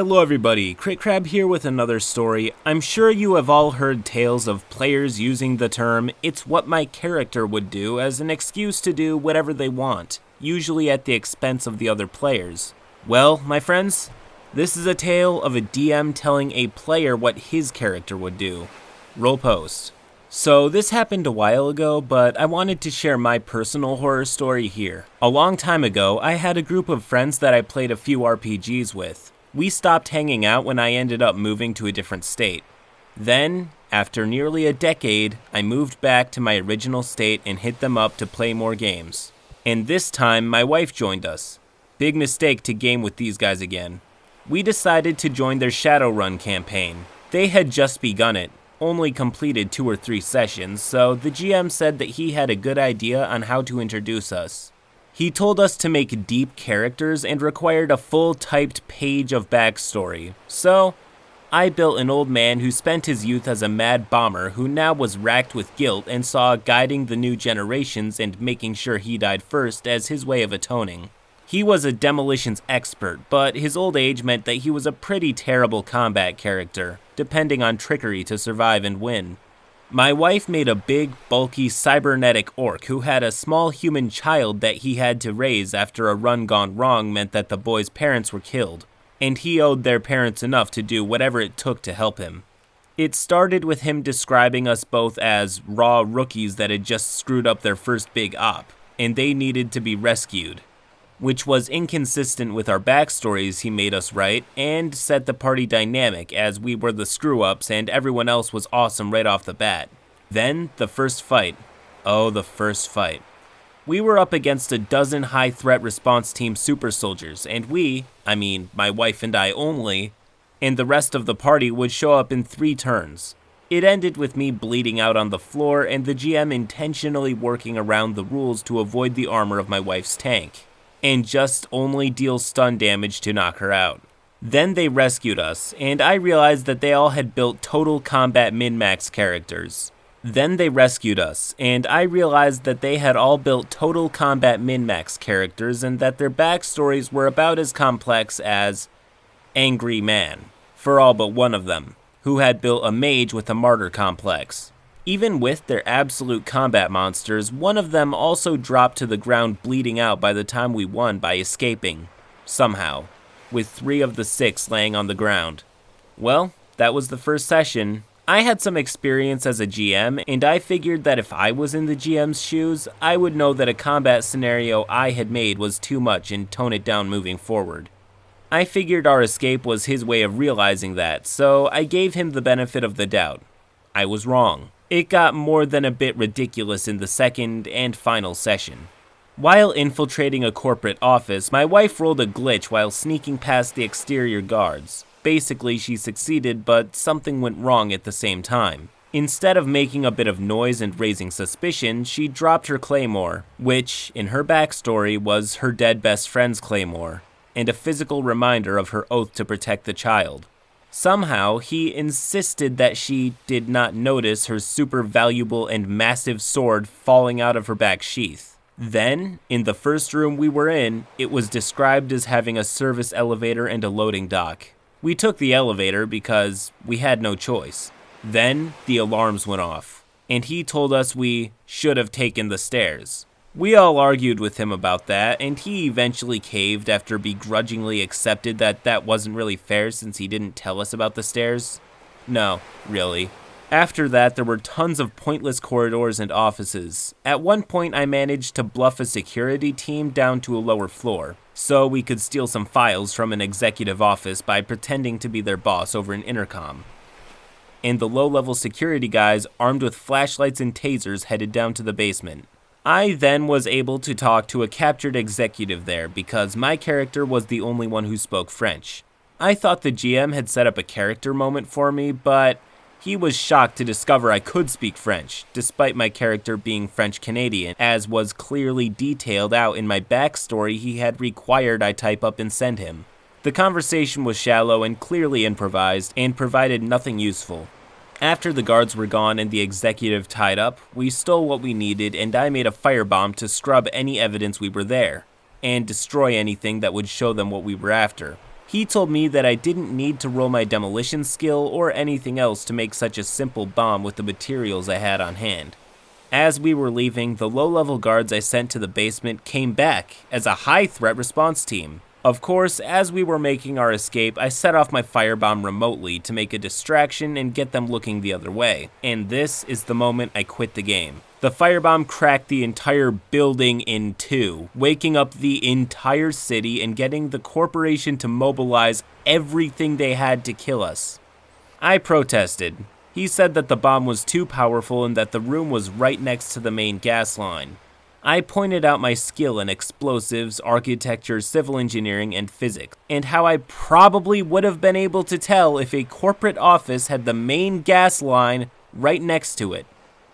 Hello everybody, CritCrab here with another story. I'm sure you have all heard tales of players using the term, "it's what my character would do," as an excuse to do whatever they want, usually at the expense of the other players. Well, my friends, this is a tale of a DM telling a player what his character would do. Roll post. So this happened a while ago, but I wanted to share my personal horror story here. A long time ago, I had a group of friends that I played a few RPGs with. We stopped hanging out when I ended up moving to a different state. Then, after nearly a decade, I moved back to my original state and hit them up to play more games. And this time, my wife joined us. Big mistake to game with these guys again. We decided to join their Shadowrun campaign. They had just begun it, only completed 2 or 3 sessions, so the GM said that he had a good idea on how to introduce us. He told us to make deep characters and required a full typed page of backstory. So, I built an old man who spent his youth as a mad bomber who now was racked with guilt and saw guiding the new generations and making sure he died first as his way of atoning. He was a demolitions expert, but his old age meant that he was a pretty terrible combat character, depending on trickery to survive and win. My wife made a big, bulky, cybernetic orc who had a small human child that he had to raise after a run gone wrong meant that the boy's parents were killed, and he owed their parents enough to do whatever it took to help him. It started with him describing us both as raw rookies that had just screwed up their first big op, and they needed to be rescued, which was inconsistent with our backstories he made us write, and set the party dynamic as we were the screw-ups and everyone else was awesome right off the bat. Then, the first fight. Oh, the first fight. We were up against a dozen high-threat response team super soldiers, and my wife and I only, and the rest of the party would show up in 3 turns. It ended with me bleeding out on the floor and the GM intentionally working around the rules to avoid the armor of my wife's tank, and just only deal stun damage to knock her out. Then they rescued us, and I realized that they all had built total combat min-max characters. And that their backstories were about as complex as Angry Man, for all but one of them, who had built a mage with a martyr complex. Even with their absolute combat monsters, one of them also dropped to the ground bleeding out by the time we won by escaping, somehow, with 3 of the 6 laying on the ground. Well, that was the first session. I had some experience as a GM, and I figured that if I was in the GM's shoes, I would know that a combat scenario I had made was too much and tone it down moving forward. I figured our escape was his way of realizing that, so I gave him the benefit of the doubt. I was wrong. It got more than a bit ridiculous in the second and final session. While infiltrating a corporate office, my wife rolled a glitch while sneaking past the exterior guards. Basically, she succeeded, but something went wrong at the same time. Instead of making a bit of noise and raising suspicion, she dropped her claymore, which, in her backstory, was her dead best friend's claymore, and a physical reminder of her oath to protect the child. Somehow, he insisted that she did not notice her super valuable and massive sword falling out of her back sheath. Then, in the first room we were in, it was described as having a service elevator and a loading dock. We took the elevator because we had no choice. Then, the alarms went off, and he told us we should have taken the stairs. We all argued with him about that, and he eventually caved after begrudgingly accepted that that wasn't really fair since he didn't tell us about the stairs. No, really. After that, there were tons of pointless corridors and offices. At one point, I managed to bluff a security team down to a lower floor, so we could steal some files from an executive office by pretending to be their boss over an intercom. And the low-level security guys, armed with flashlights and tasers, headed down to the basement. I then was able to talk to a captured executive there because my character was the only one who spoke French. I thought the GM had set up a character moment for me, but he was shocked to discover I could speak French, despite my character being French-Canadian, as was clearly detailed out in my backstory he had required I type up and send him. The conversation was shallow and clearly improvised and provided nothing useful. After the guards were gone and the executive tied up, we stole what we needed and I made a firebomb to scrub any evidence we were there, and destroy anything that would show them what we were after. He told me that I didn't need to roll my demolition skill or anything else to make such a simple bomb with the materials I had on hand. As we were leaving, the low-level guards I sent to the basement came back as a high-threat response team. Of course, as we were making our escape, I set off my firebomb remotely to make a distraction and get them looking the other way. And this is the moment I quit the game. The firebomb cracked the entire building in two, waking up the entire city and getting the corporation to mobilize everything they had to kill us. I protested. He said that the bomb was too powerful and that the room was right next to the main gas line. I pointed out my skill in explosives, architecture, civil engineering, and physics, and how I probably would have been able to tell if a corporate office had the main gas line right next to it.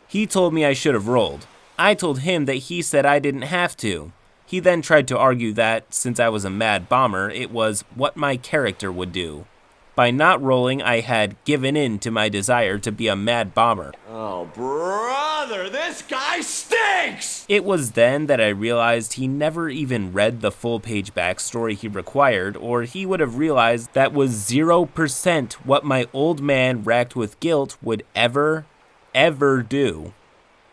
He told me I should have rolled. I told him that he said I didn't have to. He then tried to argue that, since I was a mad bomber, it was what my character would do. By not rolling, I had given in to my desire to be a mad bomber. Oh, brother, this guy stinks! It was then that I realized he never even read the full-page backstory he required, or he would have realized that was 0% what my old man racked with guilt would ever do.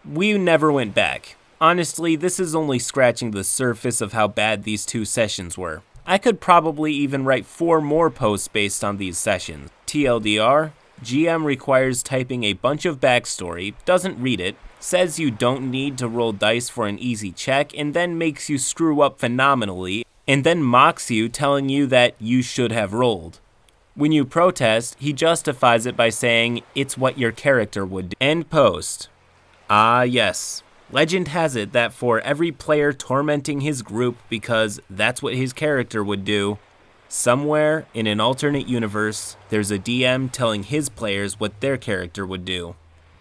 We never went back. Honestly, this is only scratching the surface of how bad these 2 sessions were. I could probably even write 4 more posts based on these sessions. TLDR, GM requires typing a bunch of backstory, doesn't read it, says you don't need to roll dice for an easy check, and then makes you screw up phenomenally, and then mocks you, telling you that you should have rolled. When you protest, he justifies it by saying it's what your character would do. End post. Ah yes. Legend has it that for every player tormenting his group because that's what his character would do, somewhere in an alternate universe, there's a DM telling his players what their character would do.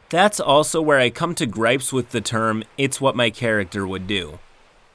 That's also where I come to gripes with the term, it's what my character would do.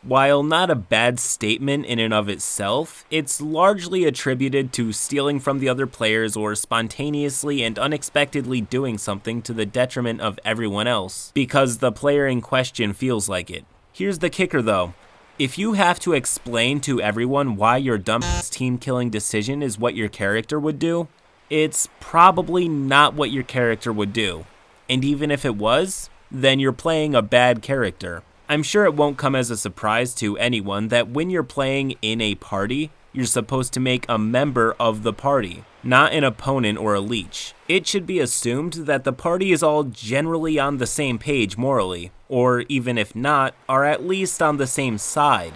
While not a bad statement in and of itself, it's largely attributed to stealing from the other players or spontaneously and unexpectedly doing something to the detriment of everyone else, because the player in question feels like it. Here's the kicker though. If you have to explain to everyone why your dumbass team-killing decision is what your character would do, it's probably not what your character would do. And even if it was, then you're playing a bad character. I'm sure it won't come as a surprise to anyone that when you're playing in a party, you're supposed to make a member of the party, not an opponent or a leech. It should be assumed that the party is all generally on the same page morally, or even if not, are at least on the same side.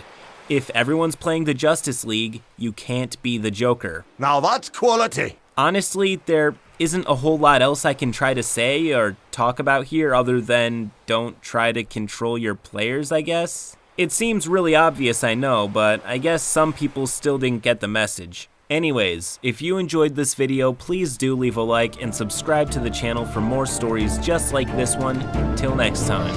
If everyone's playing the Justice League, you can't be the Joker. Now that's quality. Honestly, there isn't a whole lot else I can try to say or talk about here other than don't try to control your players, I guess. It seems really obvious, I know, but I guess some people still didn't get the message. Anyways, if you enjoyed this video, please do leave a like and subscribe to the channel for more stories just like this one. Till next time.